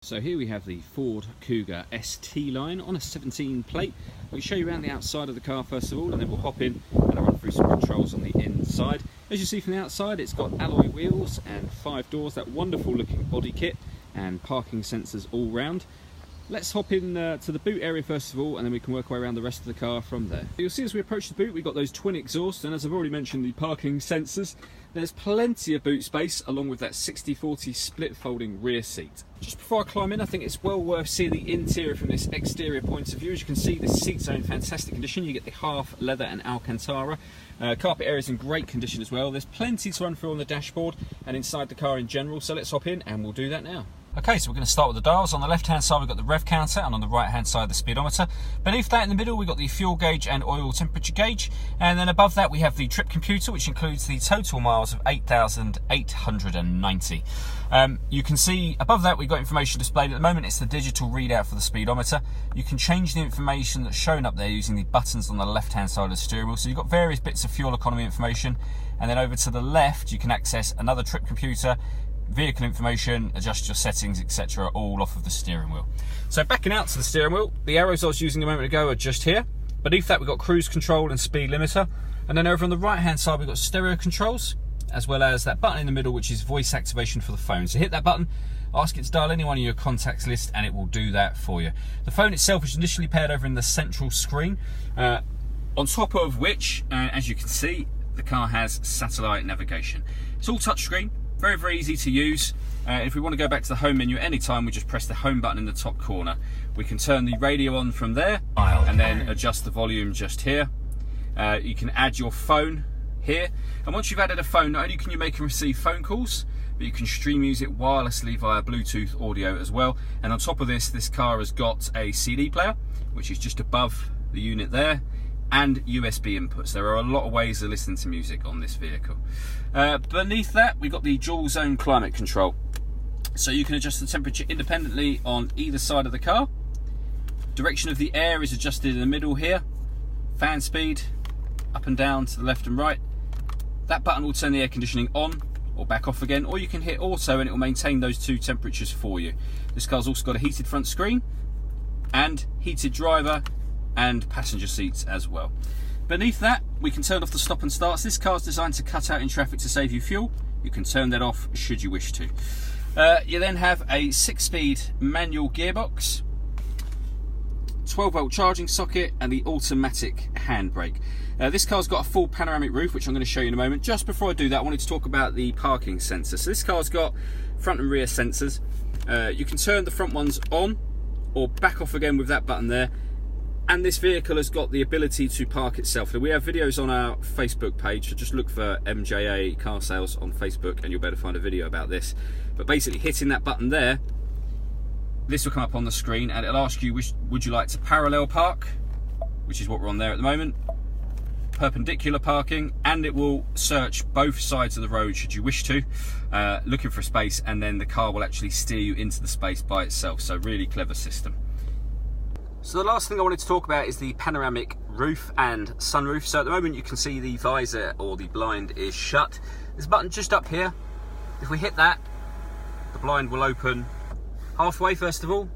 So here we have the Ford Kuga ST line on a 17 plate. I'll show you around the outside of the car first of all, and then we'll hop in and I'll run through some controls on the inside. As you see from the outside, it's got alloy wheels and 5 doors, that wonderful looking body kit, and parking sensors all round. Let's hop in to the boot area first of all, and then we can work our way around the rest of the car from there. You'll see as we approach the boot, we've got those twin exhausts, and as I've already mentioned, the parking sensors. There's plenty of boot space, along with that 60/40 split folding rear seat. Just before I climb in, I think it's well worth seeing the interior from this exterior point of view. As you can see, the seats are in fantastic condition. You get the half leather and Alcantara. Carpet area is in great condition as well. There's plenty to run through on the dashboard and inside the car in general, so let's hop in and we'll do that now. Okay, so we're going to start with the dials. On the left hand side we've got the rev counter, and on the right hand side the speedometer. Beneath that in the middle we've got the fuel gauge and oil temperature gauge, and then above that we have the trip computer, which includes the total miles of 8,890. You can see above that we've got information displayed. At the moment it's the digital readout for the speedometer. You can change the information that's shown up there using the buttons on the left hand side of the steering wheel. So you've got various bits of fuel economy information, and then over to the left you can access another trip computer, vehicle information, adjust your settings, etc., all off of the steering wheel. So backing out to the steering wheel, the arrows I was using a moment ago are just here. Beneath that we've got cruise control and speed limiter, and then over on the right hand side we've got stereo controls, as well as that button in the middle which is voice activation for the phone. So hit that button, ask it to dial any one of your contacts list, and it will do that for you. The phone itself is initially paired over in the central screen, on top of which, as you can see, the car has satellite navigation. It's all touchscreen. Very, very easy to use. If we want to go back to the home menu at any time, we just press the home button in the top corner. We can turn the radio on from there and then adjust the volume just here. You can add your phone here. And once you've added a phone, not only can you make and receive phone calls, but you can stream music wirelessly via Bluetooth audio as well. And on top of this, this car has got a CD player, which is just above the unit there, and USB inputs. There are a lot of ways to listen to music on this vehicle. Beneath that we've got the dual zone climate control, so you can adjust the temperature independently on either side of the car. Direction of the air is adjusted in the middle here. Fan speed up and down to the left and right. That button will turn the air conditioning on or back off again, or you can hit auto and it will maintain those two temperatures for you. This car's also got a heated front screen and heated driver and passenger seats as well. Beneath that we can turn off the stop and starts. This car's designed to cut out in traffic to save you fuel. You can turn that off should you wish to. You then have a 6-speed manual gearbox, 12-volt charging socket, and the automatic handbrake. This car's got a full panoramic roof, which I'm going to show you in a moment. Just before I do that, I wanted to talk about the parking sensor. So this car's got front and rear sensors. You can turn the front ones on or back off again with that button there. And this vehicle has got the ability to park itself. Now, we have videos on our Facebook page, so just look for MJA Car Sales on Facebook and you'll be able to find a video about this. But basically hitting that button there, this will come up on the screen and it'll ask you, would you like to parallel park, which is what we're on there at the moment, perpendicular parking, and it will search both sides of the road should you wish to, looking for a space, and then the car will actually steer you into the space by itself. So really clever system. So the last thing I wanted to talk about is the panoramic roof and sunroof. So at the moment you can see the visor or the blind is shut. There's a button just up here. If we hit that, the blind will open halfway first of all.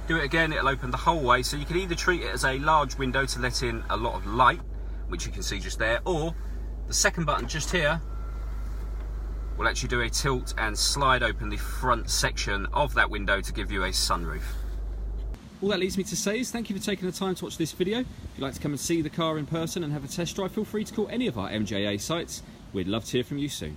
Do it again, it'll open the whole way. So you can either treat it as a large window to let in a lot of light, which you can see just there, or the second button just here will actually do a tilt and slide open the front section of that window to give you a sunroof. All that leaves me to say is thank you for taking the time to watch this video. If you'd like to come and see the car in person and have a test drive, feel free to call any of our MJA sites. We'd love to hear from you soon.